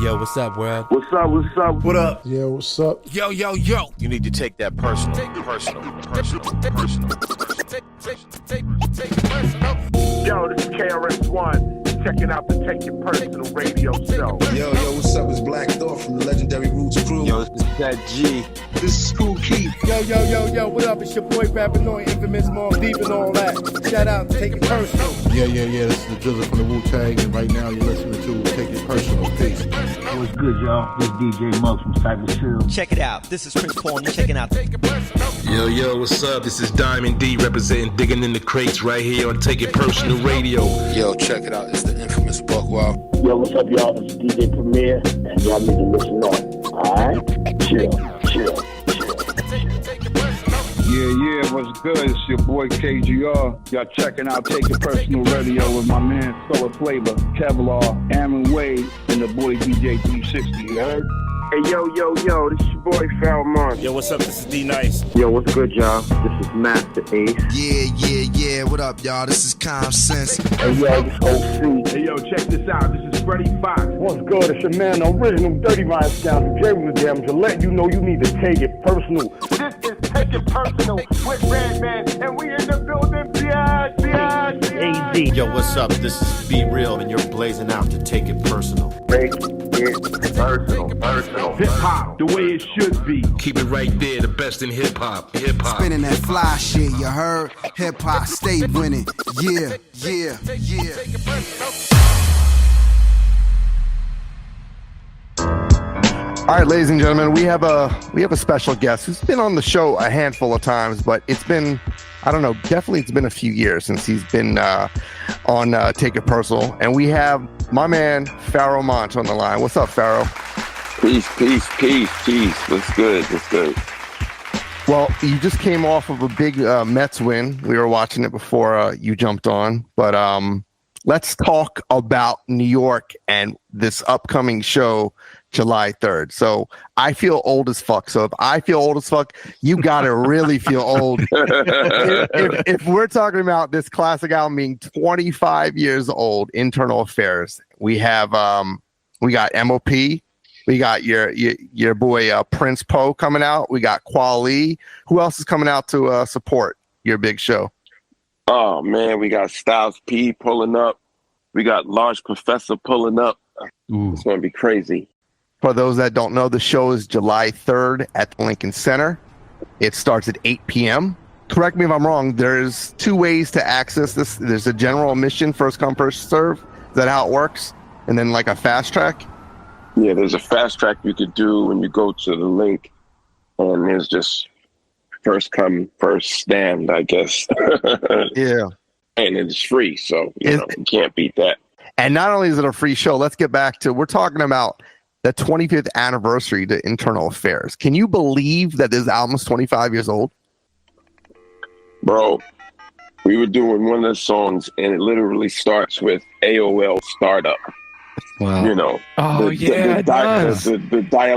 Yo, what's up, world? What's up? What's up? What up? Yo, what's up? Yo, yo, yo. You need to take that personal. Yo, this is KRS-One. Checking out the Take It Personal radio show. Yo, what's up? It's Black Thought from the legendary Roots crew. Yo, this is that G. This is Cool Keith. Yo, what up? It's your boy rapping on Infamous, More Deep and all that. Shout out to Take It Personal. Yeah, this is the Dilla from the Wu-Tang, and right now you're listening to Take It Personal. Peace. What's good, y'all? This is DJ Monk from Cypress Hill. Check it out. This is Prince Paul, and you're checking out Take It Personal. Yo, what's up? This is Diamond D representing Digging in the Crates right here on Take It Personal Radio. Yo, check it out. It's the infamous Buckwild. Yo, what's up, y'all? This is DJ Premier, and y'all need to listen on. Alright? Chill. Yeah, what's good? It's your boy KGR. Y'all checking out Take It Personal Radio with my man Solar Flavor, Kevlar, Aaron Wade, and the boy DJ 360. You heard? Hey, yo, this is your boy Pharoahe Monch. Yo, what's up? This is D-Nice. Yo, what's good, y'all? This is Master Ace. Yeah. What up, y'all? This is Calm Sense. Hey, yo, this is OC. Hey, yo, check this out. This is Freddie Fox. What's good? It's your man, the original Dirty Rhyme Scout from Jerry with them to let you know you need to take it personal. This is Take It Personal with Redman, and we in the building. AZ. Yo, what's up? This is Be Real, and you're blazing out to Take It Personal. Take it personal. Hip-hop, the way it should be. Keep it right there, the best in hip-hop. Spinning that fly shit, you heard? Hip-hop, stay winning. Yeah. All right, ladies and gentlemen, we have a special guest who's been on the show a handful of times, but it's been, I don't know, definitely it's been a few years since he's been on Take It Personal, and we have my man Pharoahe Monch on the line. What's up, Pharaoh? Peace. What's good? Well, you just came off of a big Mets win. We were watching it before you jumped on, but let's talk about New York and this upcoming show, July 3rd. So I feel old as fuck. So if I feel old as fuck, you gotta really feel old. If we're talking about this classic album being 25 years old, Internal Affairs, we have we got M.O.P. We got your boy Prince Poe coming out. We got Kweli. Who else is coming out to support your big show? Oh man, we got Styles P pulling up. We got Large Professor pulling up. Ooh. It's gonna be crazy. For those that don't know, the show is July 3rd at the Lincoln Center. It starts at 8 p.m. Correct me if I'm wrong. There's two ways to access this. There's a general admission, first come, first serve. Is that how it works? And then like a fast track? Yeah, there's a fast track you could do when you go to the link. And there's just first come, first stand, I guess. Yeah. And it's free, so you can't beat that. And not only is it a free show, let's get back to, we're talking about the 25th anniversary to Internal Affairs. Can you believe that this album's 25 years old? Bro, we were doing one of the songs, and it literally starts with AOL Startup. Wow. You know. Oh, the dial-up.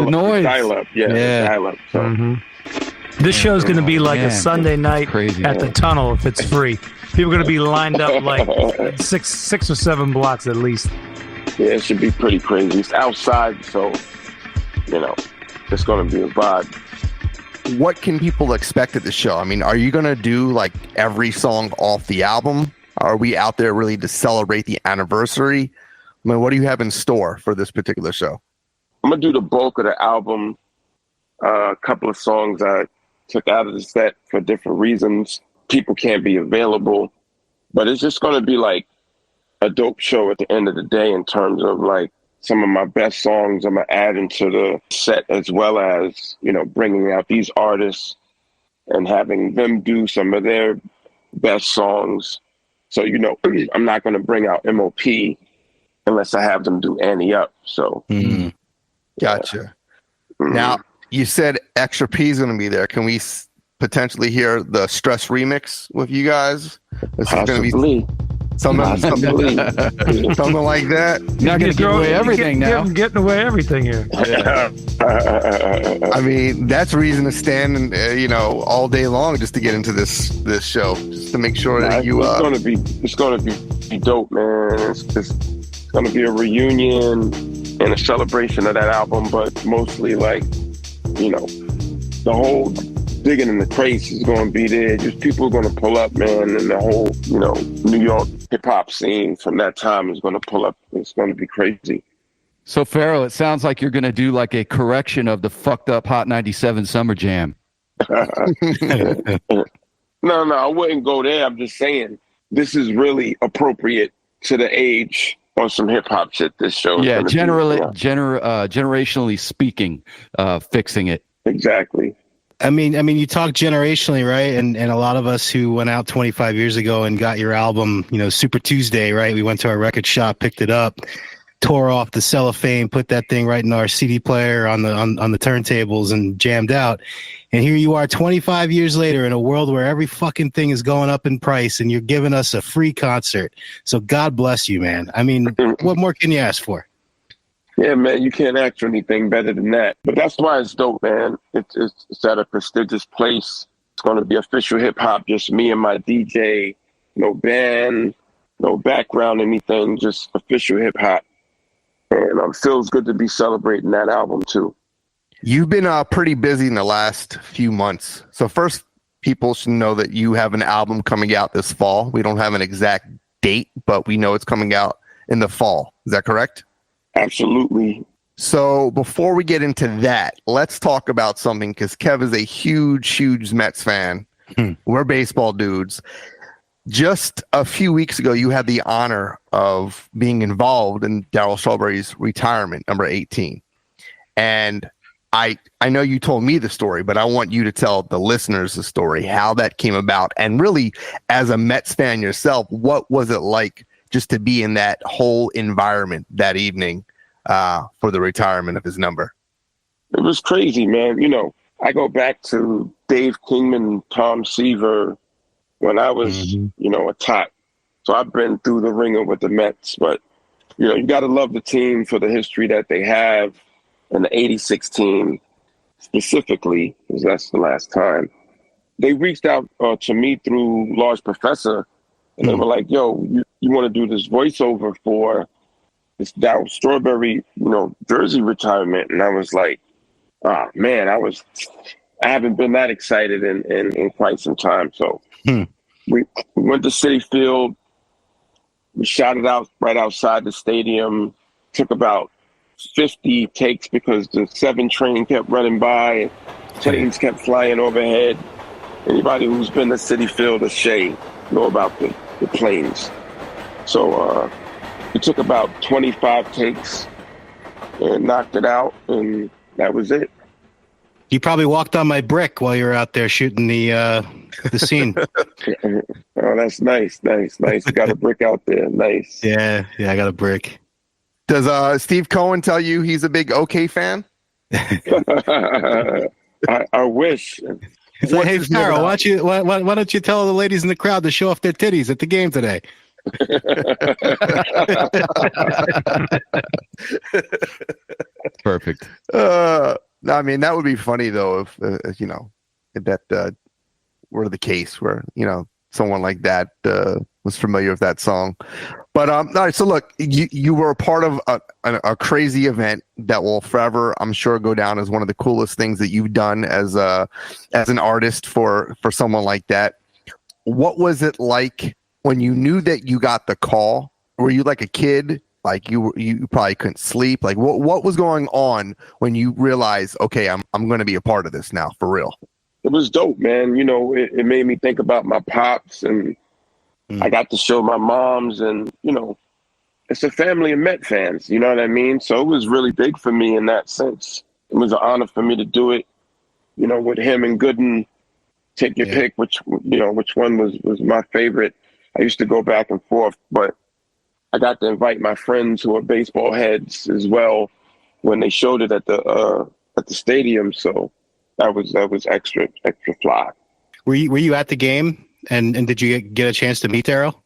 Noise. The dial-up. Yeah. The dial-up. So. Mm-hmm. This show's going to be like a Sunday night at the Tunnel if it's free. People are going to be lined up like six or seven blocks at least. Yeah, it should be pretty crazy. It's outside, so, it's going to be a vibe. What can people expect at the show? I mean, are you going to do like every song off the album? Are we out there really to celebrate the anniversary? I mean, what do you have in store for this particular show? I'm going to do the bulk of the album. A couple of songs I took out of the set for different reasons. People can't be available, but it's just going to be like a dope show at the end of the day in terms of like some of my best songs I'm going to add into the set, as well as, bringing out these artists and having them do some of their best songs. So, I'm not going to bring out M.O.P. unless I have them do Annie Up. So, Gotcha. Now, you said Extra P is going to be there. Can we potentially hear the Stress remix with you guys? This Possibly. is going to be something like that. You're not going to give away everything now. Getting away everything here. I mean, that's reason to stand and all day long just to get into this show, just to make sure that you. It's going to be dope, man. It's going to be a reunion. and a celebration of that album, but mostly like, you know, the whole Digging in the Crates is going to be there. Just people are going to pull up, man, and the whole, you know, New York hip-hop scene from that time is going to pull up. It's going to be crazy. So, Pharaoh, it sounds like you're going to do like a correction of the fucked up Hot 97 Summer Jam. No, I wouldn't go there. I'm just saying this is really appropriate to the age on some hip-hop shit, this show. Yeah, generationally speaking, fixing it. Exactly. I mean, you talk generationally, right? And a lot of us who went out 25 years ago and got your album, you know, Super Tuesday, right? We went to our record shop, picked it up, tore off the cellophane, put that thing right in our CD player on the turntables and jammed out. And here you are 25 years later in a world where every fucking thing is going up in price and you're giving us a free concert. So God bless you, man. I mean, what more can you ask for? Yeah, man, you can't ask for anything better than that. But that's why it's dope, man. It's at a prestigious place. It's going to be official hip-hop, just me and my DJ, no band, no background, anything, just official hip-hop. And it feels good to be celebrating that album, too. You've been pretty busy in the last few months. So first, people should know that you have an album coming out this fall. We don't have an exact date, but we know it's coming out in the fall. Is that correct? Absolutely. So before we get into that, let's talk about something, because Kev is a huge Mets fan. We're baseball dudes. Just a few weeks ago, you had the honor of being involved in Darryl Strawberry's retirement, number 18. And I know you told me the story, but I want you to tell the listeners the story, how that came about. And really, as a Mets fan yourself, what was it like just to be in that whole environment that evening for the retirement of his number? It was crazy, man. You know, I go back to Dave Kingman, Tom Seaver, when I was, you know, a tot. So I've been through the ringer with the Mets, but, you know, you got to love the team for the history that they have. And the 86 team specifically, because that's the last time. They reached out to me through Large Professor, and they were like, yo, you want to do this voiceover for this Darryl Strawberry, you know, jersey retirement? And I was like, oh, man, I haven't been that excited in quite some time. So we went to Citi Field. We shot it out right outside the stadium. Took about 50 takes because the 7 train kept running by and planes kept flying overhead. Anybody who's been to Citi Field or Shea know about the planes. So it took about 25 takes and knocked it out, and that was it. You probably walked on my brick while you were out there shooting the scene. Oh, that's nice. You got a brick out there. Nice. Yeah, I got a brick. Does Steve Cohen tell you he's a big OK fan? I wish. He's like, hey, Pharaoh, why don't you tell the ladies in the crowd to show off their titties at the game today? Perfect. I mean, that would be funny, though, if you know, if that were the case where, you know, someone like that was familiar with that song. But all right, so look, you were a part of a crazy event that will forever, I'm sure, go down as one of the coolest things that you've done as an artist for someone like that. What was it like when you knew that you got the call? Were you like a kid? Like you probably couldn't sleep. Like what was going on when you realized, okay, I'm going to be a part of this now for real? It was dope, man. You know, it made me think about my pops, and I got to show my moms, and, you know, it's a family of Met fans, you know what I mean? So it was really big for me in that sense. It was an honor for me to do it, you know, with him and Gooden. Take your pick, which one was my favorite. I used to go back and forth, but I got to invite my friends who are baseball heads as well when they showed it at the stadium. So that was extra fly. Were you at the game, and did you get a chance to meet Darryl?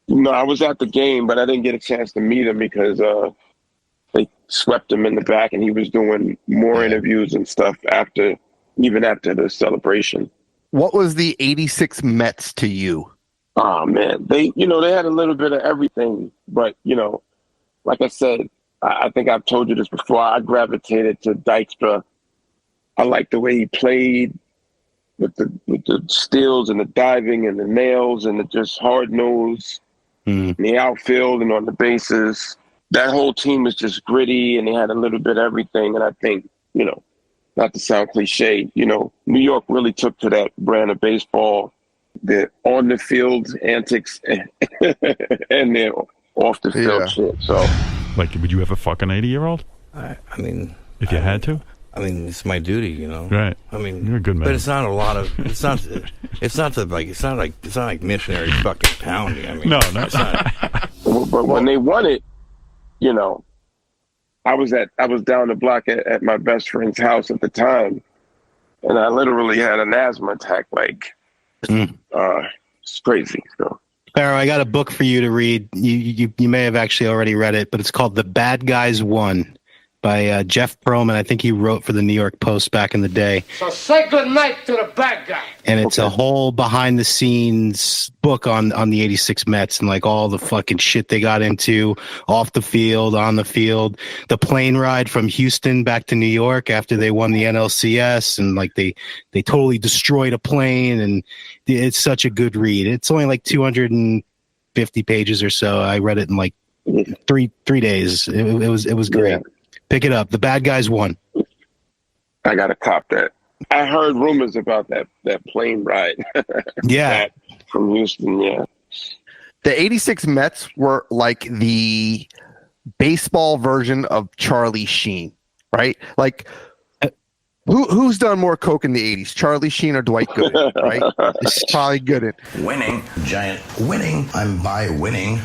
No, I was at the game, but I didn't get a chance to meet him because they swept him in the back, and he was doing more interviews and stuff even after the celebration. What was the 86 Mets to you? Oh man, they had a little bit of everything, but, you know, like I said, I think I've told you this before. I gravitated to Dykstra. I like the way he played with the steals and the diving and the nails and the just hard nose in the outfield and on the bases. That whole team was just gritty and they had a little bit of everything. And I think, you know, not to sound cliche, you know, New York really took to that brand of baseball, the on the field antics and their off the field shit. So, like, would you ever fuck an 80-year-old? I mean, if you had to. I mean, it's my duty, you know. Right. I mean, you're a good man. But it's not a lot of. It's not like missionary fucking pounding. I mean, no. It's not. But when they won it, you know, I was down the block at my best friend's house at the time, and I literally had an asthma attack. Like, it's crazy. So. Pharoahe, I got a book for you to read. You may have actually already read it, but it's called The Bad Guys Won by Jeff Pearlman. I think he wrote for the New York Post back in the day. So say good night to the bad guy. And it's a whole behind the scenes book on the 86 Mets and like all the fucking shit they got into off the field, on the field, the plane ride from Houston back to New York after they won the NLCS, and like they totally destroyed a plane, and it's such a good read. It's only like 250 pages or so. I read it in like three days. It was great. Yeah. Pick it up. The Bad Guys Won. I gotta cop that. I heard rumors about that plane ride. Yeah. From Houston, yeah. The 86 Mets were like the baseball version of Charlie Sheen, right? Like, who's done more coke in the 80s, Charlie Sheen or Dwight Gooden, right? It's probably Gooden. Winning, giant winning. I'm by winning.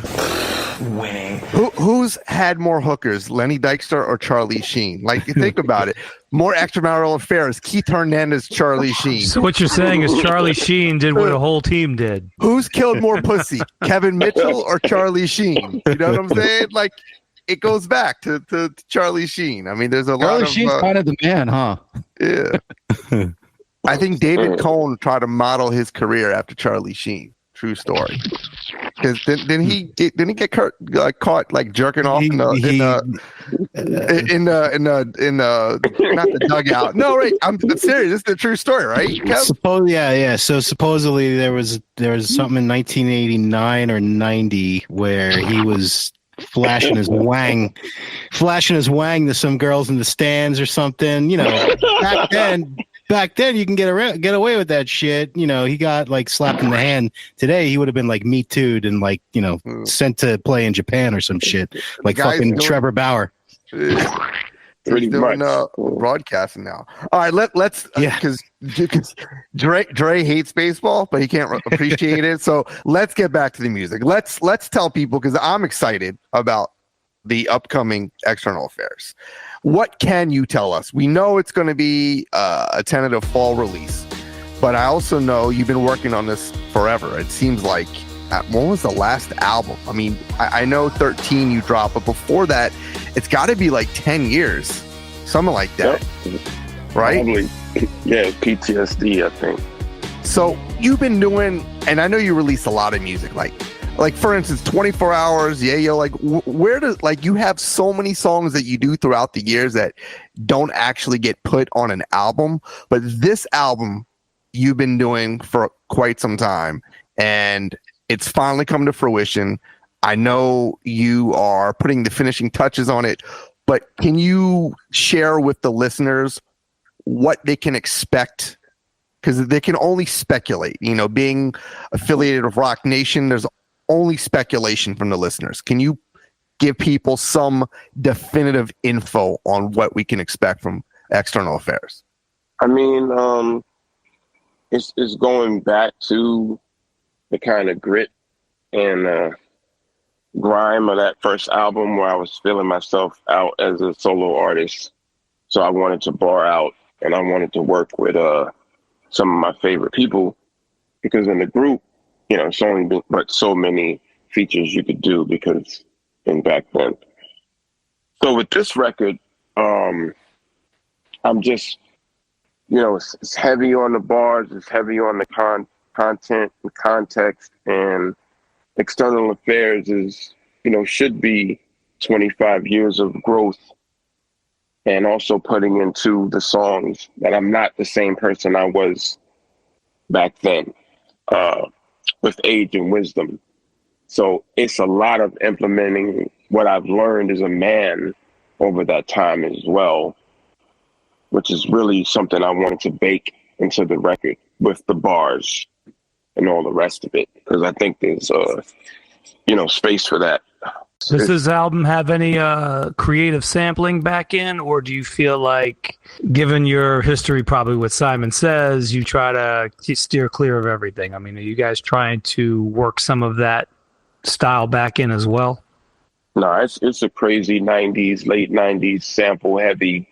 Winning. Who's had more hookers, Lenny Dykstra or Charlie Sheen? Like, think about it. More extramarital affairs, Keith Hernandez, Charlie Sheen. So what you're saying is Charlie Sheen did what a whole team did. Who's killed more pussy, Kevin Mitchell or Charlie Sheen? You know what I'm saying? Like, it goes back to Charlie Sheen. I mean, there's a lot of... Charlie Sheen's kind of the man, huh? Yeah. I think David Cohn tried to model his career after Charlie Sheen. True story. Because didn't he get caught like jerking off in the not the dugout? No, right. I'm serious. This is the true story, right? Yeah. So supposedly there was something in 1989 or 90 where he was flashing his wang to some girls in the stands or something. You know, back then you can get away with that shit. You know, he got like slapped in the hand. Today he would have been like Me Too'd and like, you know, sent to play in Japan or some shit. Like fucking Trevor Bauer. Pretty much broadcasting now. All right, let's because Dre hates baseball, but he can't appreciate it. So let's get back to the music. Let's tell people, because I'm excited about the upcoming External Affairs. What can you tell us? We know it's going to be a tentative fall release, but I also know you've been working on this forever. It seems like, when was the last album? I mean, I know 13 you dropped, but before that, it's got to be like 10 years, something like that, right? Probably, yeah, PTSD, I think. So you've been doing, and I know you release a lot of music, like for instance, 24 Hours, like where does, like, you have so many songs that you do throughout the years that don't actually get put on an album, but this album you've been doing for quite some time, and it's finally come to fruition. I know you are putting the finishing touches on it, but can you share with the listeners what they can expect? Because they can only speculate, you know, being affiliated with Roc Nation, there's only speculation from the listeners. Can you give people some definitive info on what we can expect from External Affairs? I mean, it's going back to the kind of grit and grime of that first album where I was feeling myself out as a solo artist. So I wanted to bar out and I wanted to work with some of my favorite people, because in the group, you know, it's only been but so many features you could do because in back then. So with this record, I'm just, you know, it's heavy on the bars, it's heavy on the content and context, and External Affairs is, you know, should be 25 years of growth and also putting into the songs that I'm not the same person I was back then, with age and wisdom. So it's a lot of implementing what I've learned as a man over that time as well, which is really something I wanted to bake into the record with the bars and all the rest of it, because I think there's space for that. Does this album have any creative sampling back in, or do you feel like, given your history probably with Simon Says, you try to steer clear of everything? I mean, are you guys trying to work some of that style back in as well? No, it's a crazy 90s, late 90s sample heavy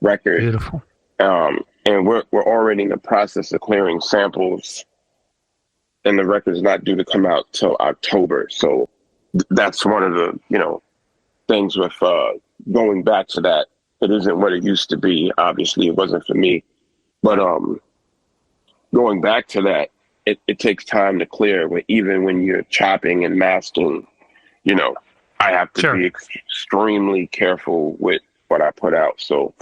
record. Beautiful. And we're already in the process of clearing samples, and the record's not due to come out till October. So that's one of the, things with going back to that. It isn't what it used to be. Obviously, it wasn't for me. But going back to that, it takes time to clear. Even when you're chopping and mastering, I have to be extremely careful with what I put out. So,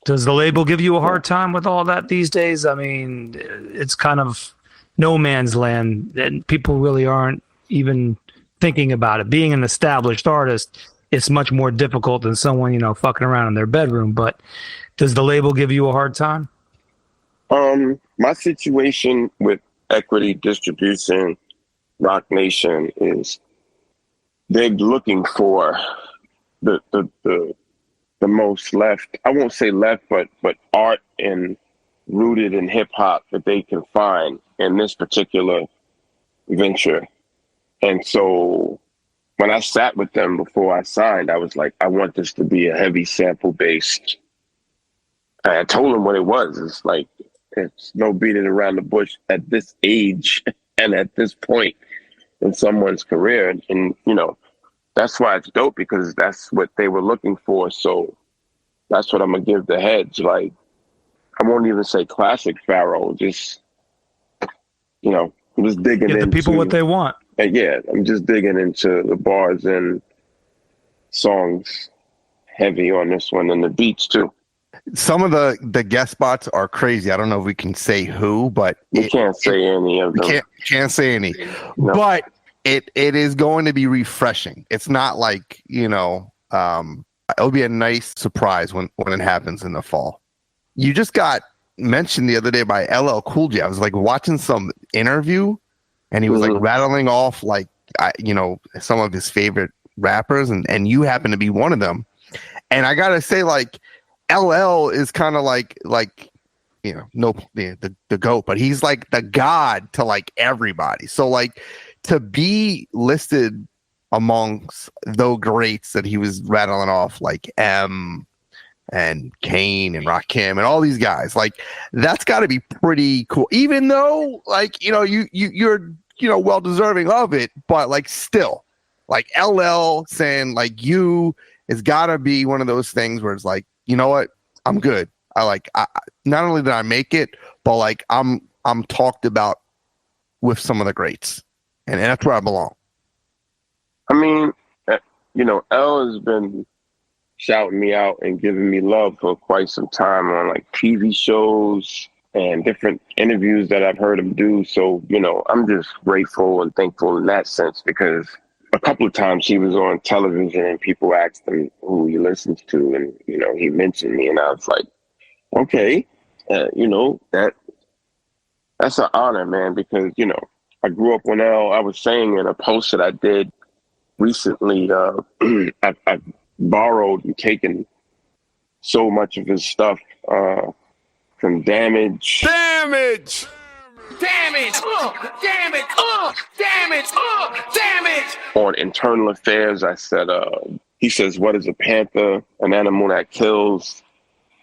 does the label give you a hard time with all that these days? I mean, it's kind of no man's land, and people really aren't even thinking about it. Being an established artist, it's much more difficult than someone, fucking around in their bedroom. But does the label give you a hard time? My situation with Equity Distribution, Roc Nation, is they're looking for the most left. I won't say left, but art and rooted in hip hop that they can find in this particular venture. And so when I sat with them before I signed, I was like, I want this to be a heavy sample based. And I told them what it was. It's like, it's no beating around the bush at this age and at this point in someone's career. And that's why it's dope, because that's what they were looking for. So that's what I'm going to give the heads. Like, I won't even say classic Pharoahe, just, I'm just digging into the people what they want. Yeah, I'm just digging into the bars and songs heavy on this one, and the beats too. Some of the guest spots are crazy. I don't know if we can say who, but we can't say any of them. We can't say any. No. But it is going to be refreshing. It's not like, it'll be a nice surprise when it happens in the fall. You just got mentioned the other day by LL Cool J. I was like watching some interview, and he was like rattling off some of his favorite rappers, and you happen to be one of them. And I gotta say, like, LL is kind of like the GOAT, but he's like the god to like everybody. So like to be listed amongst the greats that he was rattling off, like M and Kane and Rakim and all these guys, like that's got to be pretty cool. Even though like you're well deserving of it, but like still, like LL saying like you has got to be one of those things where it's like, you know what, I'm good. I not only did I make it, but like I'm talked about with some of the greats, and that's where I belong. I mean, L has been shouting me out and giving me love for quite some time on like TV shows and different interviews that I've heard him do. So, I'm just grateful and thankful in that sense, because a couple of times he was on television and people asked him who he listens to, and, he mentioned me, and I was like, okay, that's an honor, man, because, I grew up when I was saying in a post that I did recently, I've borrowed and taken so much of his stuff from Damage. Damage! Damage! Damage! Damage! Damage! On Internal Affairs, I said, he says, what is a panther? An animal that kills.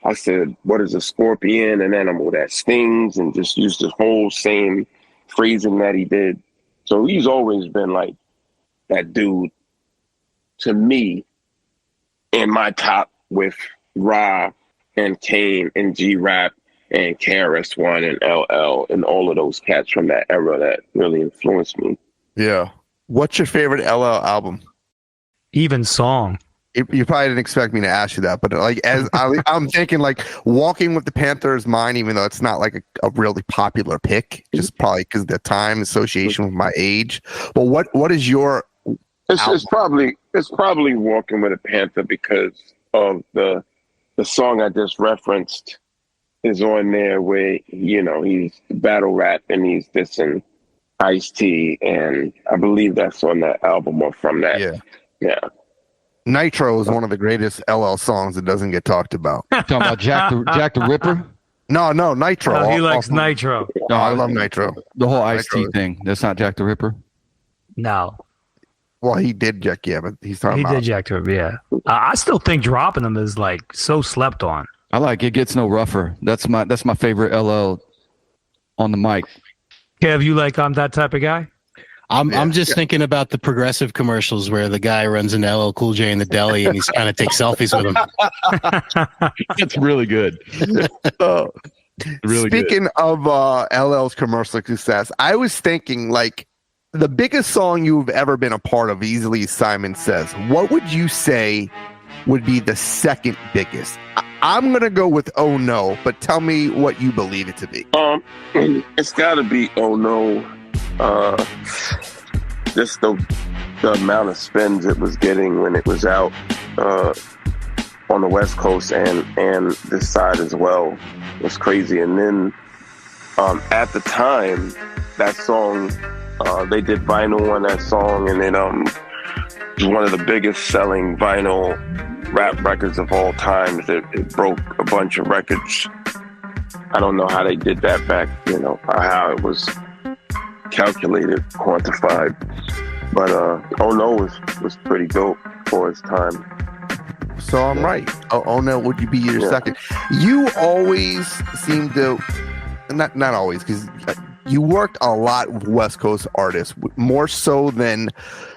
I said, what is a scorpion? An animal that stings, and just used the whole same phrasing that he did. So he's always been like that dude to me, in my top with Ra and Kane and G-Rap and KRS-One and LL and all of those cats from that era that really influenced me. Yeah. What's your favorite LL album? Even song. You probably didn't expect me to ask you that, but like as I'm thinking, like Walking with the Panther is mine, even though it's not like a really popular pick, just probably because of the time association with my age. But what is your? It's probably Walking with a Panther because of the song I just referenced is on there where he's battle rap and he's dissing Ice-T, and I believe that's on that album or from that. Yeah. Nitro is one of the greatest LL songs that doesn't get talked about. Talking about Jack the Ripper? No, Nitro. Oh, he likes Nitro. No, I love Nitro. The whole Ice-T thing. That's not Jack the Ripper? No. Well, he did Jack, but he's talking about. He did Jack the Ripper, yeah. I still think dropping them is like so slept on. I like It Gets No Rougher. That's my favorite LL on the mic. Kev, you like I'm that type of guy? I'm just thinking about the progressive commercials where the guy runs into LL Cool J in the deli and he's kind of takes selfies with him. That's really good. Really Speaking good. Of LL's commercial success, I was thinking like the biggest song you've ever been a part of, easily Simon Says. What would you say would be the second biggest? I'm gonna go with Oh No, but tell me what you believe it to be. It's got to be Oh No. Just the amount of spins it was getting when it was out on the West Coast and this side as well was crazy. And then at the time, that song, they did vinyl on that song, and it was one of the biggest selling vinyl rap records of all time. It broke a bunch of records. I don't know how they did that back, how it was calculated, quantified, but Oh No was pretty dope for its time. So I'm right. Oh No, would you be your second? You always seem to, not always, because you worked a lot with West Coast artists, more so than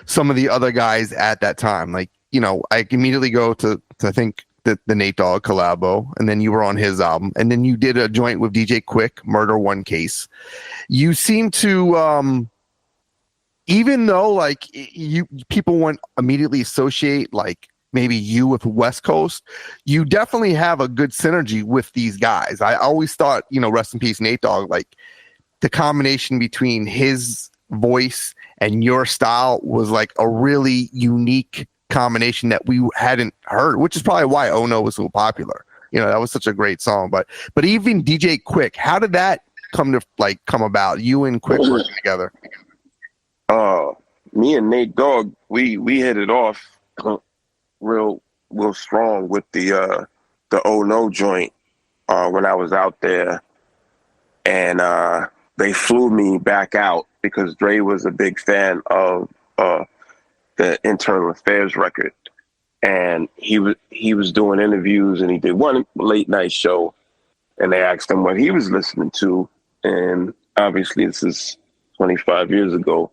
some of the other guys at that time. Like, I immediately go to I think the Nate Dogg collabo, and then you were on his album, and then you did a joint with DJ Quik, Murder One Case. You seem to, even though like people won't immediately associate like maybe you with West Coast, you definitely have a good synergy with these guys. I always thought, rest in peace, Nate Dogg, like the combination between his voice and your style was like a really unique combination that we hadn't heard, which is probably why Oh No was so popular. That was such a great song. But even DJ Quik, how did that come about? You and Quik working together? Me and Nate Dogg, we hit it off real strong with the Oh No joint when I was out there, and they flew me back out because Dre was a big fan of the Internal Affairs record, and he was doing interviews, and he did one late night show, and they asked him what he was listening to, and obviously this is 25 years ago.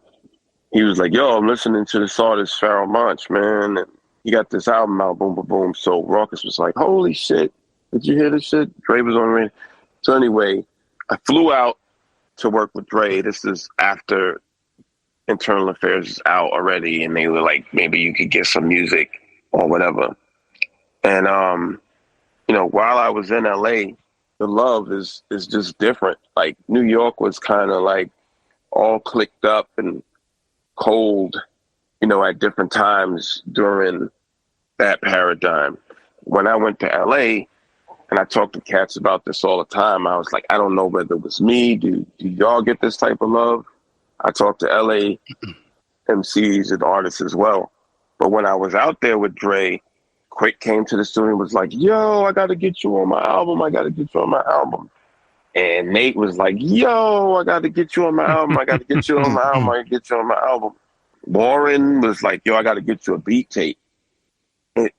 He was like, "Yo, I'm listening to this artist Pharoahe Monch, man, and he got this album out, boom, boom, boom." So Raucus was like, "Holy shit, did you hear this shit?" Dre was on radio. So anyway, I flew out to work with Dre. This is after Internal Affairs is out already, and they were like, maybe you could get some music or whatever. And while I was in LA, the love is just different. Like New York was kind of like all clicked up and cold, at different times during that paradigm. When I went to LA, and I talk to cats about this all the time, I was like, I don't know whether it was me. Do y'all get this type of love? I talked to LA MCs and artists as well. But when I was out there with Dre, Quik came to the studio and was like, "Yo, I got to get you on my album. I got to get you on my album." And Nate was like, "Yo, I got to get you on my album. I got to get you on my album. I got to get you on my album." Warren was like, "Yo, I got to get you a beat tape." And,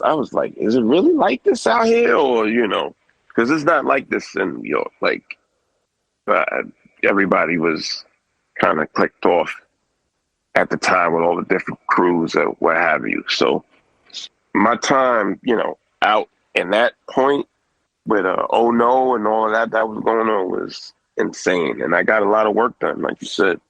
I was like, is it really like this out here? Or, because it's not like this in New York. Like, everybody was kind of clicked off at the time with all the different crews or what have you. So my time, out in that point with Oh No and all of that was going on was insane. And I got a lot of work done, like you said.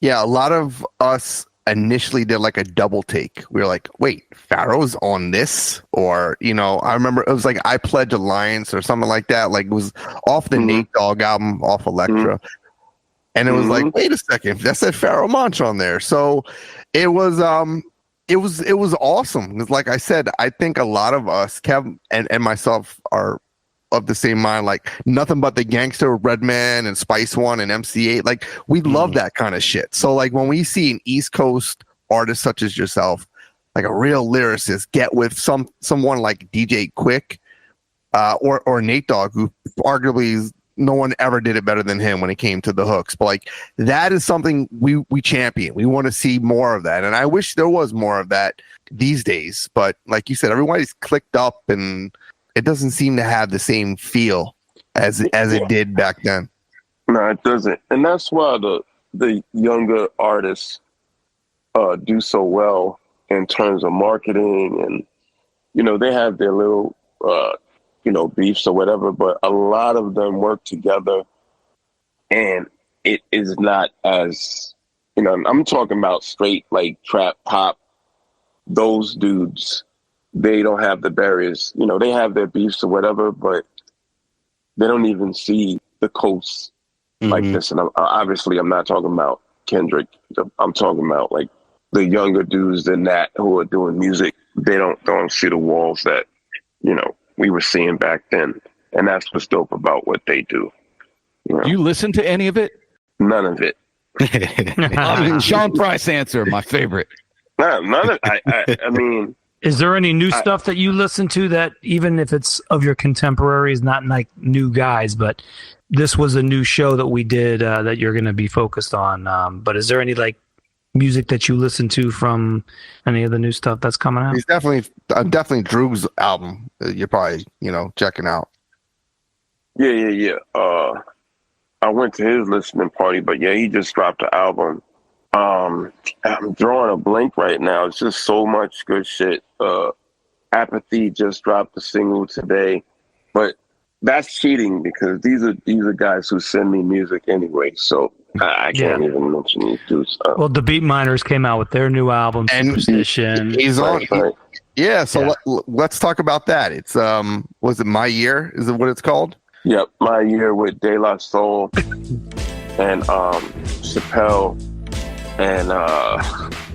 Yeah, a lot of us initially did like a double take. We were like, wait, Pharoahe's on this? Or, you know, I remember it was like I Pledge Alliance or something like that. Like it was off the Nate Dogg album, off Elektra. And it was like, wait a second, that said Pharoahe Monch on there. So it was awesome. Because like I said, I think a lot of us, Kev and myself, are of the same mind. Like Nothing But the Gangster, Redman and Spice One and MC8. Like we love that kind of shit. So like when we see an East Coast artist such as yourself, like a real lyricist, get with someone like DJ Quik or Nate Dogg, who arguably is, no one ever did it better than him when it came to the hooks. But like that is something we champion. We want to see more of that. And I wish there was more of that these days. But like you said, everybody's clicked up and it doesn't seem to have the same feel as it did back then. No, it doesn't. And that's why the younger artists do so well in terms of marketing. And, you know, they have their little beefs or whatever, but a lot of them work together, and it is not as, you know, I'm talking about straight like trap pop. Those dudes, they don't have the barriers. You know, they have their beefs or whatever, but they don't even see the coast like this. And I'm not talking about Kendrick. I'm talking about like the younger dudes than that who are doing music. They don't see the walls that, you know, we were seeing back then. And that's what's dope about what they do. You know? Do you listen to any of it? None of it. Sean Price answer, my favorite. None of it. I mean, is there any new stuff that you listen to that, even if it's of your contemporaries, not like new guys, but this was a new show that we did that you're going to be focused on? But is there any like music that you listen to from any of the new stuff that's coming out? He's definitely Drew's album. You're probably, you know, checking out. Yeah. I went to his listening party, but yeah, he just dropped the album. I'm drawing a blank right now. It's just so much good shit. Apathy just dropped a single today, but that's cheating because these are guys who send me music anyway. So I can't even mention these dudes. Well, the Beat Miners came out with their new album, Superstition. He's on. Yeah, so let's talk about that. It's was it My Year? Is it what it's called? Yep, My Year with De La Soul and Chappelle and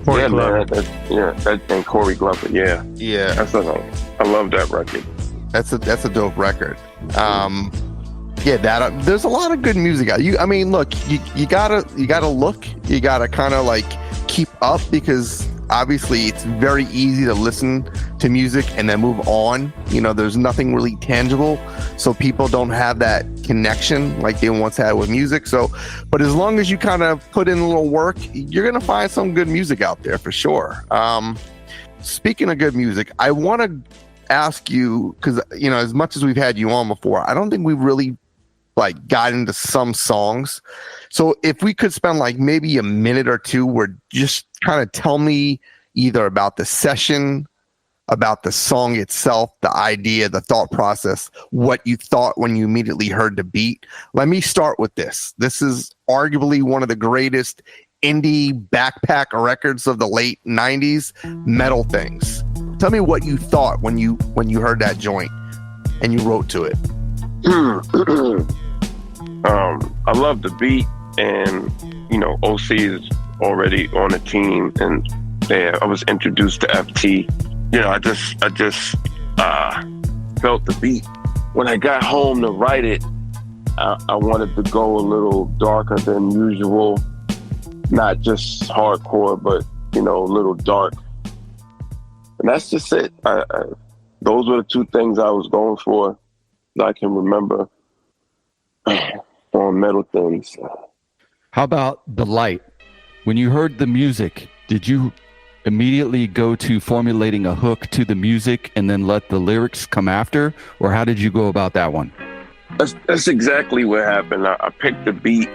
Corey Glover. And Corey Glover. Yeah. I love that record. That's a dope record. There's a lot of good music out. I mean, look, you gotta look. You gotta kind of like keep up because obviously it's very easy to listen to music and then move on. You know, there's nothing really tangible, so people don't have that connection like they once had with music. So, but as long as you kind of put in a little work, you're gonna find some good music out there for sure. Speaking of good music, I want to ask you, because you know, as much as we've had you on before, I don't think we really like got into some songs. So if we could spend like maybe a minute or two where just kind of tell me either about the session, about the song itself, the idea, the thought process, what you thought when you immediately heard the beat. Let me start with this. This is arguably one of the greatest indie backpack records of the late 90s, Metal Things. Tell me what you thought when you heard that joint and you wrote to it. I love the beat, and you know, OC is already on the team, and I was introduced to FT. You know, I just felt the beat. When I got home to write it, I wanted to go a little darker than usual, not just hardcore, but you know, a little dark. And that's just it. Those were the two things I was going for that I can remember on Metal Things. How about The Light? When you heard the music, did you immediately go to formulating a hook to the music and then let the lyrics come after? Or how did you go about that one? That's exactly what happened. I picked the beat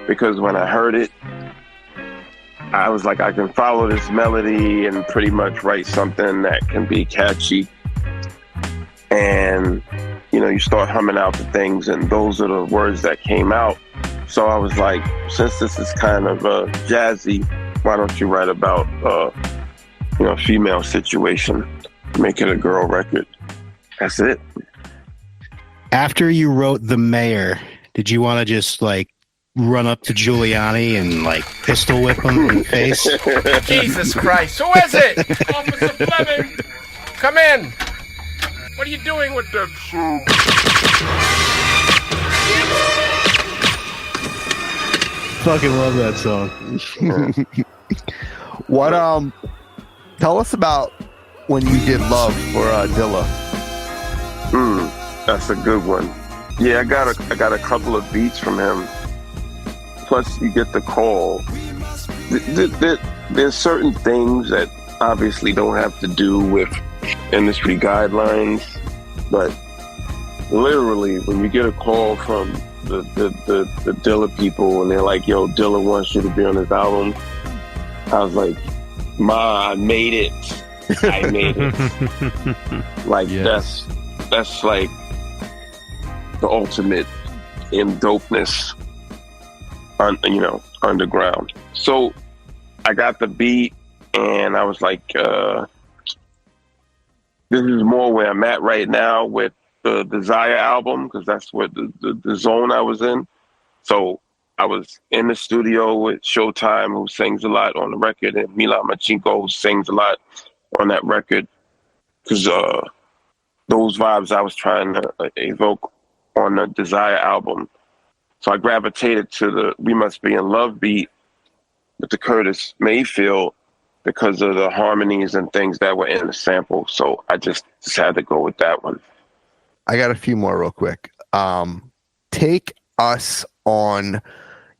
because when I heard it, I was like, I can follow this melody and pretty much write something that can be catchy. And, you know, you start humming out the things, and those are the words that came out. So I was like, since this is kind of jazzy, why don't you write about female situation, make it a girl record. That's it. After you wrote The Mayor, did you want to just like run up to Giuliani and like pistol whip him in the face? Jesus Christ. Who is it? Officer Fleming. Come in. What are you doing with the... Fucking love that song. What tell us about when you did Love for Dilla. That's a good one. Yeah, I got a couple of beats from him. Plus you get the call. There's certain things that obviously don't have to do with industry guidelines, but literally when you get a call from the Dilla people and they're like, yo, Dilla wants you to be on his album, I was like, Ma, I made it. I made it. Like, yes. That's like the ultimate in dopeness underground. So I got the beat and I was like, this is more where I'm at right now with the Desire album, because that's what the zone I was in. So I was in the studio with Showtime, who sings a lot on the record, and Milan Machinko, who sings a lot on that record, because those vibes I was trying to evoke on the Desire album. So I gravitated to the We Must Be in Love beat with the Curtis Mayfield because of the harmonies and things that were in the sample. So I just had to go with that one. I got a few more real quick. Take us on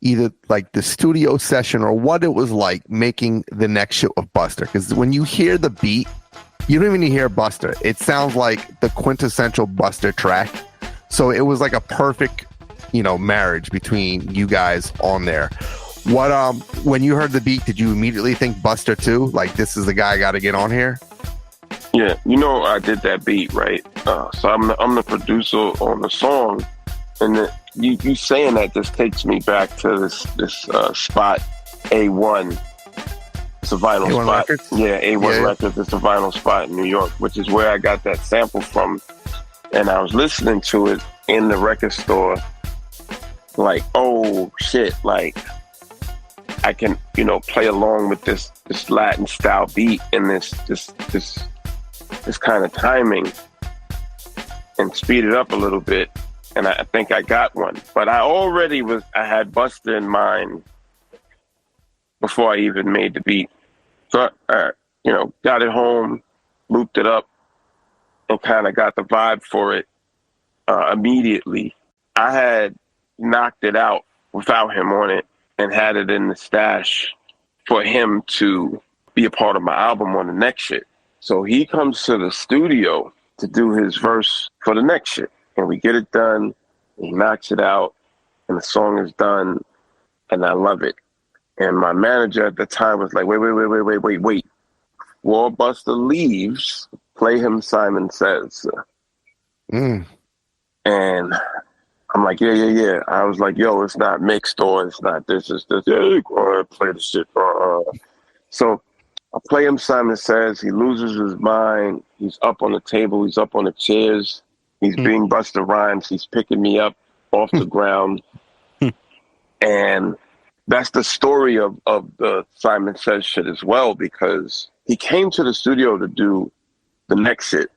either like the studio session or what it was like making the next shit with Buster. Because when you hear the beat, you don't even hear Buster. It sounds like the quintessential Buster track. So it was like a perfect, marriage between you guys on there. What when you heard the beat, did you immediately think Buster too? Like, this is the guy I got to get on here? Yeah, I did that beat, right? So I'm the producer on the song, and you saying that just takes me back to this spot, A1. It's a vinyl A1 spot. Records? Yeah, A1 Records. It's a vinyl spot in New York, which is where I got that sample from. And I was listening to it in the record store, like, oh shit, like I can, play along with this Latin style beat and this kind of timing and speed it up a little bit. And I think I got one. But I had Buster in mind before I even made the beat. So I got it home, looped it up, and kind of got the vibe for it immediately. I had knocked it out without him on it and had it in the stash for him to be a part of my album on the next shit. So he comes to the studio to do his verse for the next shit. And we get it done, he knocks it out, and the song is done, and I love it. And my manager at the time was like, wait. Before Buster leaves, play him Simon Says. And I'm like, yeah. I was like, yo, it's not mixed or it's not this, it's this. Yeah, play the shit. So I play him Simon Says. He loses his mind. He's up on the table. He's up on the chairs. He's being Busta Rhymes. He's picking me up off the ground. And that's the story of the Simon Says shit as well, because he came to the studio to do the next shit.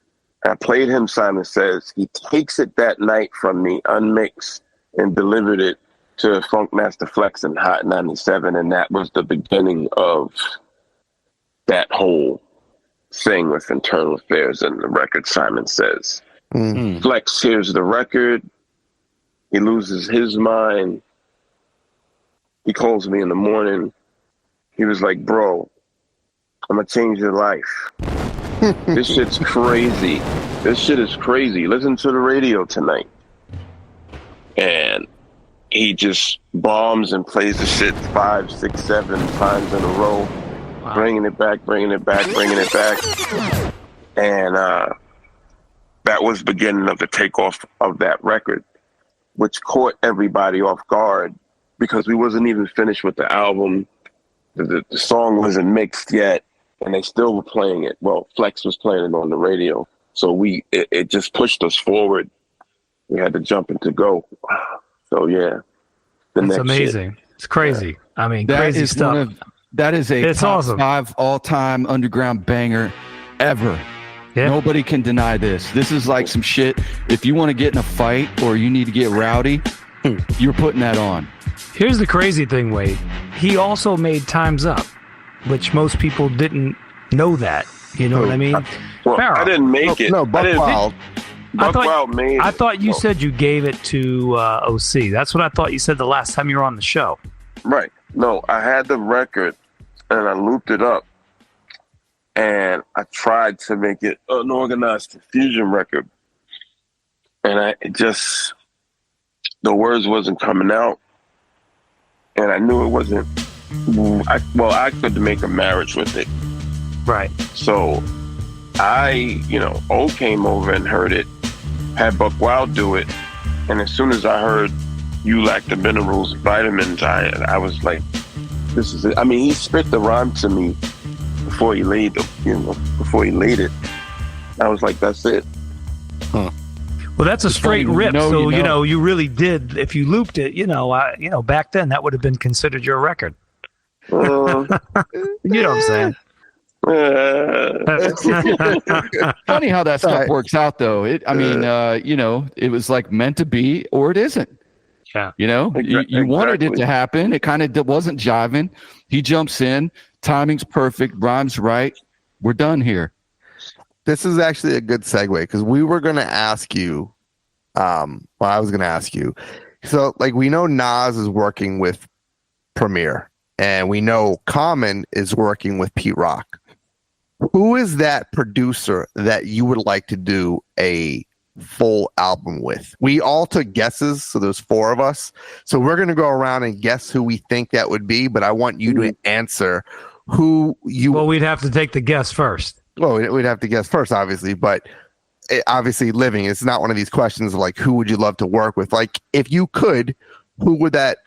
I played him Simon Says. He takes it that night from me, unmixed, and delivered it to Funkmaster Flex and Hot 97, and that was the beginning of that whole thing with Internal Affairs and the record Simon Says. Flex hears the record. He loses his mind. He calls me in the morning. He was like, bro, I'm going to change your life. This shit's crazy. This shit is crazy. Listen to the radio tonight. And he just bombs and plays the shit 5, 6, 7 times in a row. Wow. Bringing it back. And that was the beginning of the takeoff of that record, which caught everybody off guard because we wasn't even finished with the album. the song wasn't mixed yet, and they still were playing it. Well, Flex was playing it on the radio, so it just pushed us forward. We had to jump into go. So yeah, that's amazing. Shit. It's crazy. I mean, that crazy is stuff. That is a top awesome. 5 all-time underground banger ever. Yeah. Nobody can deny this. This is like some shit. If you want to get in a fight or you need to get rowdy, you're putting that on. Here's the crazy thing, Wade. He also made Time's Up, which most people didn't know that. You know what I mean? Well, I didn't make it. No, Buckwild. Buckwild made it. I thought you said you gave it to OC. That's what I thought you said the last time you were on the show. Right. No, I had the record and I looped it up. And I tried to make it an organized fusion record. And the words wasn't coming out. And I knew it wasn't, I could make a marriage with it. Right. So O came over and heard it, had Buckwild do it. And as soon as I heard You Lack the Minerals, Vitamins, I was like, this is it. I mean, he spit the rhyme to me before he laid it. I was like, that's it. Huh. Well, that's a straight rip. You really did. If you looped it, back then that would have been considered your record. You know what I'm saying? Funny how that stuff works out, though. It was like meant to be, or it isn't. Yeah. You wanted it to happen. It kind of wasn't jiving. He jumps in. Timing's perfect. Rhymes right. We're done here. This is actually a good segue because we were going to ask you. I was going to ask you. So, we know Nas is working with Premier, and we know Common is working with Pete Rock. Who is that producer that you would like to do a full album with? We all took guesses, so there's 4 of us. So we're going to go around and guess who we think that would be, but I want you to answer who you... Well, we'd have to take the guess first. Well, we'd have to guess first, obviously, but obviously living, it's not one of these questions of who would you love to work with? If you could, who would that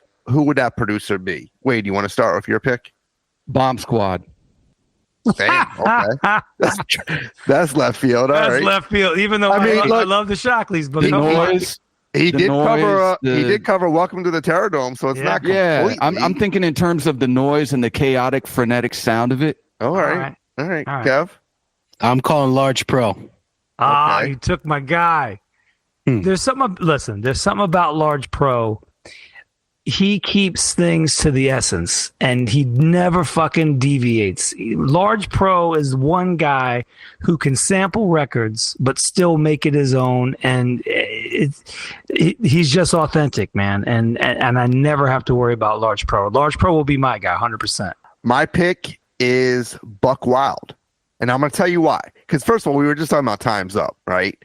producer be? Wade, you want to start with your pick? Bomb Squad. Damn, okay. That's left field. All right. Left field. Even though I love the Shockleys, but he did cover Welcome to the Terror Dome, so it's not completely. I'm thinking in terms of the noise and the chaotic, frenetic sound of it. All right. Kev. I'm calling Large Pro. You took my guy. There's something about Large Pro. He keeps things to the essence, and he never fucking deviates. Large Pro is one guy who can sample records, but still make it his own, and he's just authentic, man. And I never have to worry about Large Pro. Large Pro will be my guy, 100%. My pick is Buckwild, and I'm going to tell you why. Because first of all, we were just talking about Time's Up, right?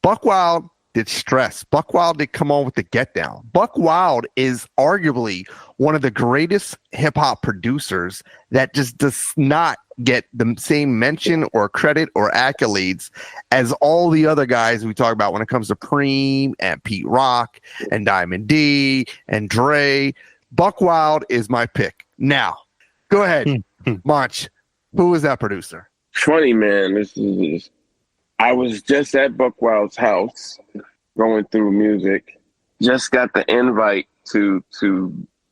Buckwild did Stress. Buckwild did Come On with the Get Down. Buckwild is arguably one of the greatest hip hop producers that just does not get the same mention or credit or accolades as all the other guys we talk about when it comes to Preem and Pete Rock and Diamond D and Dre. Buckwild is my pick. Now, go ahead, Monch. Who is that producer? Funny, man. I was just at Buckwild's house going through music. Just got the invite to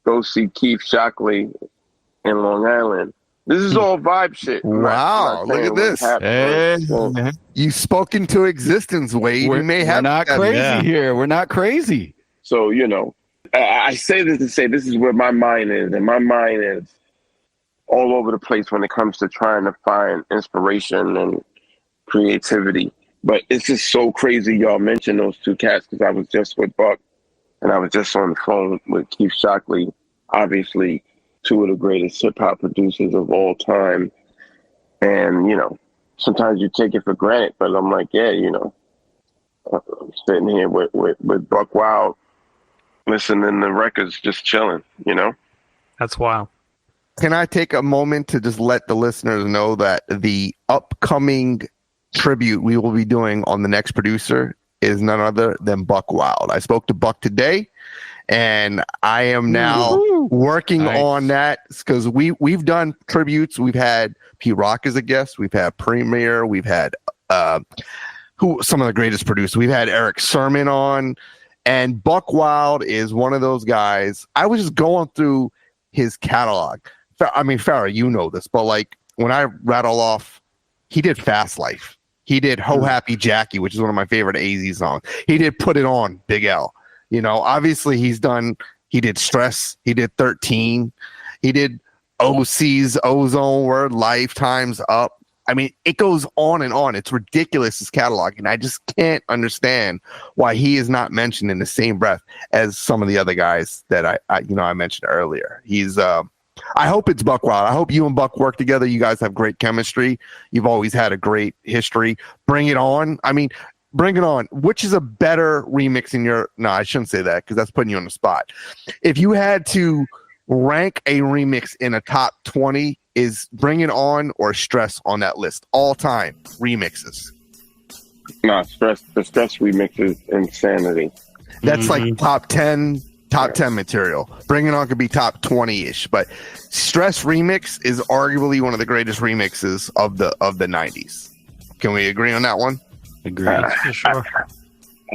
go see Keith Shockley in Long Island. This is all vibe shit. Wow, look at this. You spoke into existence, Wade. We're not crazy here. We're not crazy. So, I say this to say this is where my mind is. And my mind is all over the place when it comes to trying to find inspiration and creativity. But it's just so crazy y'all mentioned those 2 cats because I was just with Buck and I was just on the phone with Keith Shockley, obviously 2 of the greatest hip-hop producers of all time. And, sometimes you take it for granted, but I'm like, I'm sitting here with Buckwild, listening to records, just chilling, That's wild. Can I take a moment to just let the listeners know that the upcoming tribute we will be doing on the next producer is none other than Buckwild. I spoke to Buck today, and I am now working on that, because we've done tributes. We've had P Rock as a guest. We've had Premier. We've had some of the greatest producers. We've had Eric Sermon on, and Buckwild is one of those guys. I was just going through his catalog. I mean, Farrah, you know this, but like when I rattle off, he did Fast Life. He did Ho Happy Jackie, which is one of my favorite AZ songs. He did Put It On, Big L. You know, obviously he did Stress. He did 13. He did OC's Ozone Word, Lifetime's Up. I mean, it goes on and on. It's ridiculous, his catalog. And I just can't understand why he is not mentioned in the same breath as some of the other guys that I mentioned earlier. He's, I hope it's Buckwild. I hope you and Buck work together. You guys have great chemistry. You've always had a great history. Bring It On. I mean, Bring It On. Which is a better remix in your... No, I shouldn't say that because that's putting you on the spot. If you had to rank a remix in a top 20, is Bring It On or Stress on that list? All time remixes. No, the Stress remix is insanity. That's like top 10 material. Bring It On could be top 20-ish, but Stress remix is arguably one of the greatest remixes of the 90s. Can we agree on that one? Agree. For sure.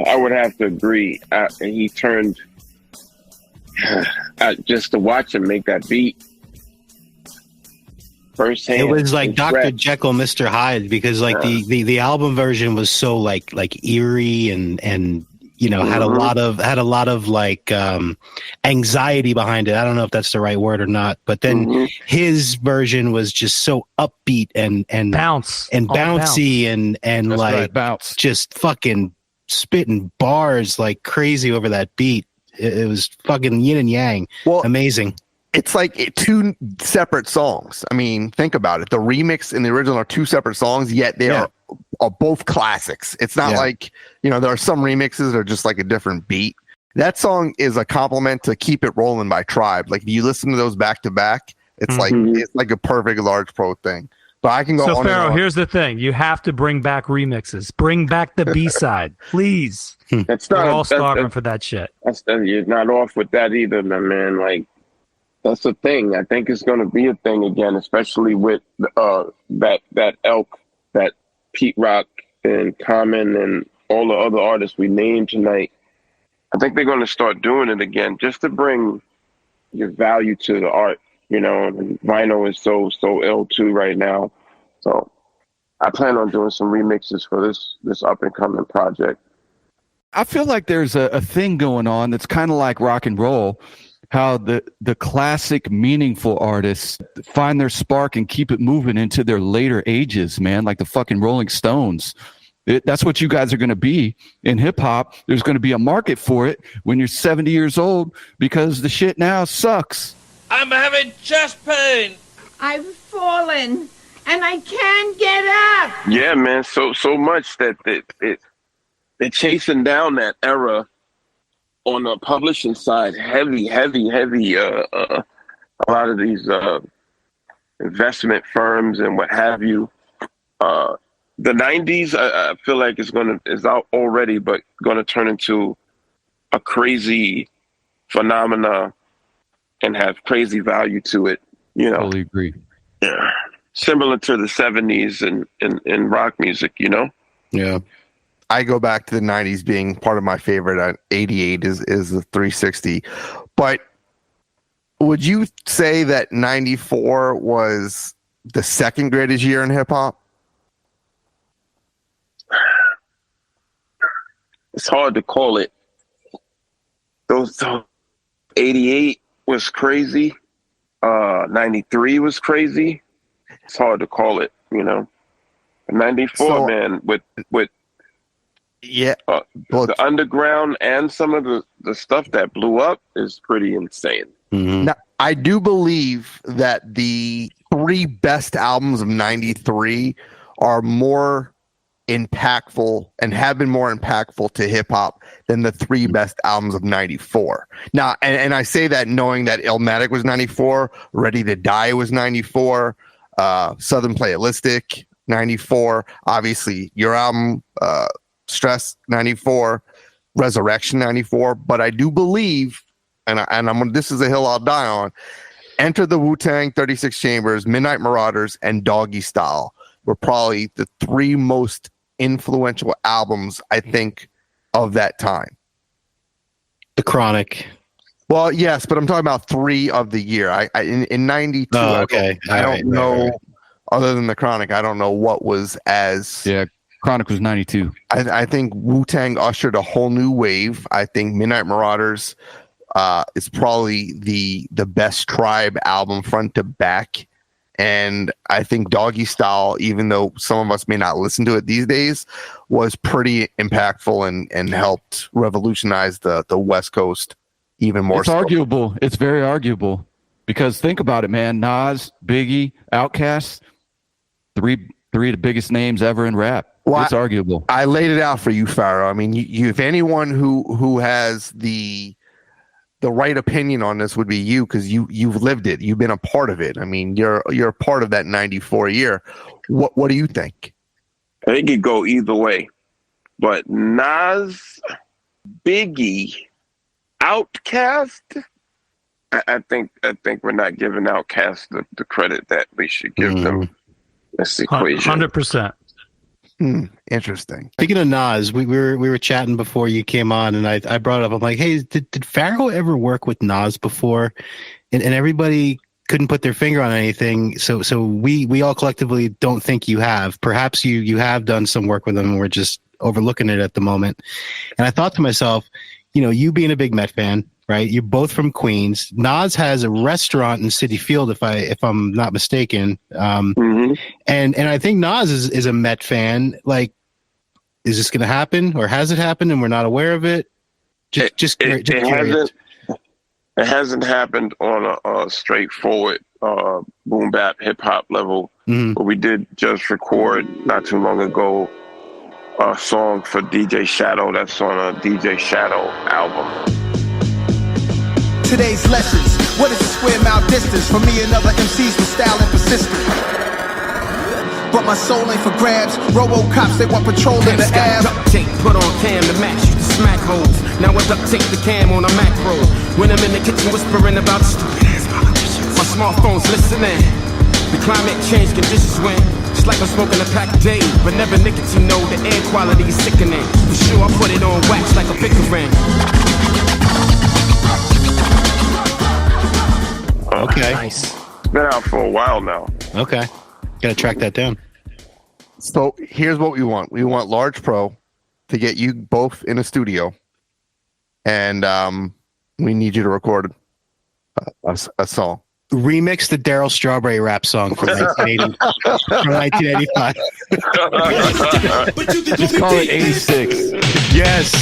I would have to agree. And he turned just to watch him make that beat firsthand. It was like Dr. Jekyll, Mr. Hyde, because like the album version was so like eerie and you know had a lot of like anxiety behind it. I don't know if that's the right word or not, but then his version was just so upbeat and bouncy and That's like right, bounce. Just fucking spitting bars like crazy over that beat. It was fucking yin and yang. Well, amazing. It's like two separate songs. I mean, think about it. The remix and the original are two separate songs, yet they are both classics. It's not like, you know, there are some remixes that are just like a different beat. That song is a compliment to Keep It Rolling by Tribe. Like, if you listen to those back to back, it's like a perfect Large Pro thing. But I can go so on. Pharaoh, and on. here's the thing: you have to bring back remixes. Bring back the B-side, please. We're all starving for that shit. You're not off with that either, my man. Like, that's a thing. I think it's going to be a thing again, especially with that Elk, that Pete Rock and Common and all the other artists we named tonight. I think they're going to start doing it again, just to bring your value to the art. You know, and vinyl is so ill too right now. So I plan on doing some remixes for this up and coming project. I feel like there's a thing going on that's kind of like rock and roll, how the classic meaningful artists find their spark and keep it moving into their later ages, man, like the fucking Rolling Stones. That's what you guys are going to be in hip hop. There's going to be a market for it when you're 70 years old because the shit now sucks. I'm having chest pain. I've fallen and I can't get up. Yeah, man. So much that they're chasing down that era on the publishing side. Heavy. A lot of these investment firms and what have you. The 90s, I feel like is out already, but going to turn into a crazy phenomena and have crazy value to it, you know. Totally agree. Yeah. Similar to the 70s in rock music, you know? Yeah. I go back to the 90s being part of my favorite. 88 is the 360. But would you say that 94 was the second greatest year in hip hop? It's hard to call it. Those 88 was crazy. 93 was crazy. It's hard to call it, you know. 94, man, with the underground and some of the stuff that blew up is pretty insane. Now, I do believe that the three best albums of 93 are more impactful and have been more impactful to hip hop than the three best albums of 94. Now, and I say that knowing that Illmatic was 94, Ready to Die was 94, Southern Playalistic 94, obviously your album Stress 94, Resurrection 94, but I do believe this is a hill I'll die on. Enter the Wu-Tang, 36 Chambers, Midnight Marauders, and Doggy Style were probably the three most influential albums, I think, of that time. The Chronic. Well, yes, but I'm talking about three of the year. In 92, oh, okay. I don't know, other than the Chronic, I don't know what was as... Yeah, Chronic was 92. I think Wu-Tang ushered a whole new wave. I think Midnight Marauders is probably the best Tribe album front to back. And I think Doggy Style, even though some of us may not listen to it these days, was pretty impactful and helped revolutionize the West Coast even more. It's arguable. It's very arguable because think about it, man. Nas, Biggie, Outkast, three of the biggest names ever in rap. Well, it's arguable. I laid it out for you, Pharaoh. I mean, you if anyone who has the right opinion on this would be you, because you've lived it. You've been a part of it. I mean, you're a part of that 94 year. What do you think? I think it go either way, but Nas, Biggie, Outkast. I think we're not giving Outkast the credit that we should give them. That's the equation. 100%. Interesting. Speaking of Nas, we were chatting before you came on, and I brought it up. I'm like, hey, did Pharoahe ever work with Nas before? And everybody couldn't put their finger on anything. So we all collectively don't think you have. Perhaps you have done some work with him, and we're just overlooking it at the moment. And I thought to myself, you being a big Met fan, right? You're both from Queens. Nas has a restaurant in Citi Field, if I'm not mistaken. And I think Nas is a Met fan. Like, is this going to happen, or has it happened and we're not aware of it? Just curious. It hasn't happened on a straightforward boom bap hip hop level. But we did just record not too long ago a song for DJ Shadow that's on a DJ Shadow album. Today's lessons. What is a square mile distance from me and other MCs with style and persistence? But my soul ain't for grabs. Robo-cops, they want patrol in the air. Duct tape, put on cam to match you the smack holes. Now I duct tape the cam on a macro. When I'm in the kitchen whispering about stupid ass politicians. My smartphone's listening. The climate change conditions when it's like I'm smoking a pack a day, but never nicotine. No, the air quality is sickening. For sure, I put it on wax like a Pickering. Okay. Nice. It's been out for a while now. Okay. Gotta track that down. So here's what we want. We want Large Pro to get you both in a studio, and we need you to record a song. Remix the Daryl Strawberry rap song from 1985. Just call it 86. Yes.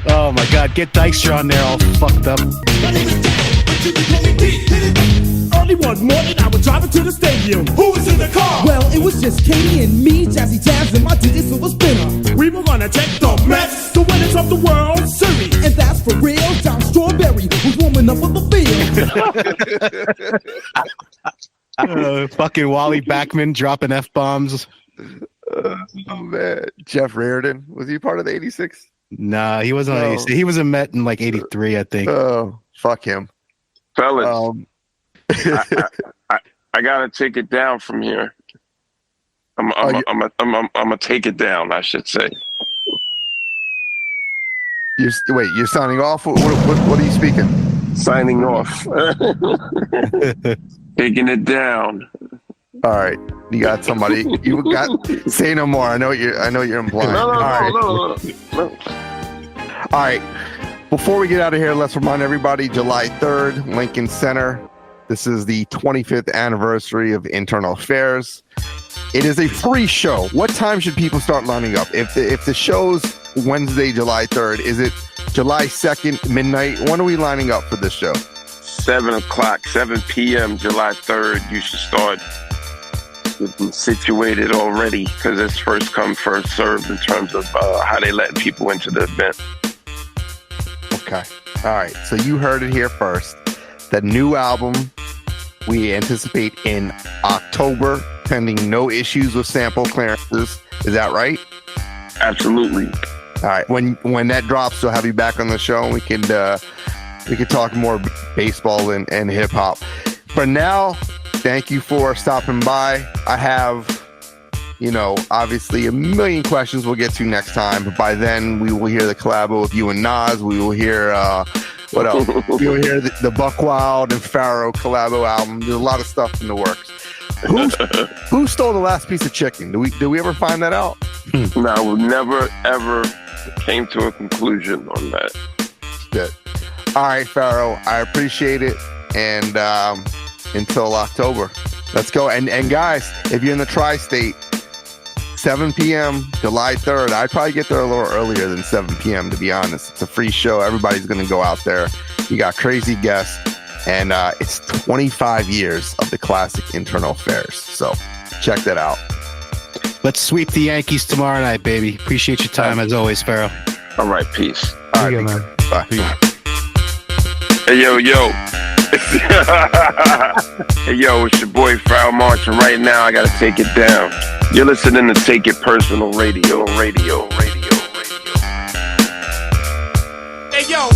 Oh my God. Get Dykstra on there all fucked up. Early one morning, I was driving to the stadium. Who was in the car? Well, it was just Katie and me, Jazzy Tabs, and my DJ Silver Spinner. We were gonna take the Mets, the winners of the World Series. And that's for real. John Strawberry was warming up on the field. Fucking Wally Backman dropping F-bombs. Oh, man. Jeff Reardon. Was he part of the 86? Nah, he wasn't. No. He was a Met in like 83, I think. Oh, fuck him. Fellas, I gotta take it down from here. I'm gonna take it down, I should say. You're signing off? What are you speaking? Signing off. Taking it down. All right, you got somebody. You got. Say no more. I know what you're implying. No. All right. Before we get out of here, let's remind everybody: July 3rd, Lincoln Center. This is the 25th anniversary of Internal Affairs. It is a free show. What time should people start lining up? If the show's Wednesday, July 3rd, is it July 2nd, midnight? When are we lining up for this show? 7 p.m. July 3rd. You should start getting situated already because it's first come, first served in terms of how they let people into the event. Okay. All right. So you heard it here first. The new album we anticipate in October, pending no issues with sample clearances. Is that right? Absolutely. All right. When that drops, we'll have you back on the show and we can we could talk more baseball and hip hop. For now, thank you for stopping by. I have, obviously a million questions we'll get to next time, but by then we will hear the collabo with you and Nas. We will hear what else? We will hear the Buckwild and Pharoahe collabo album. There's a lot of stuff in the works. Who stole the last piece of chicken? Did we ever find that out? No, we never ever came to a conclusion on that. Good. All right, Pharoahe, I appreciate it, and until October, let's go. And guys, if you're in the tri-state, 7 p.m. July 3rd. I'd probably get there a little earlier than 7 p.m. to be honest. It's a free show. Everybody's going to go out there. You got crazy guests, and it's 25 years of the classic Internal Affairs. So check that out. Let's sweep the Yankees tomorrow night, baby. Appreciate your time as always, Pharoahe. All right, peace. All right, man. Bye. Hey, yo. Hey, yo, it's your boy Pharoahe Monch, and right now I gotta take it down. You're listening to Take It Personal Radio. Hey, yo,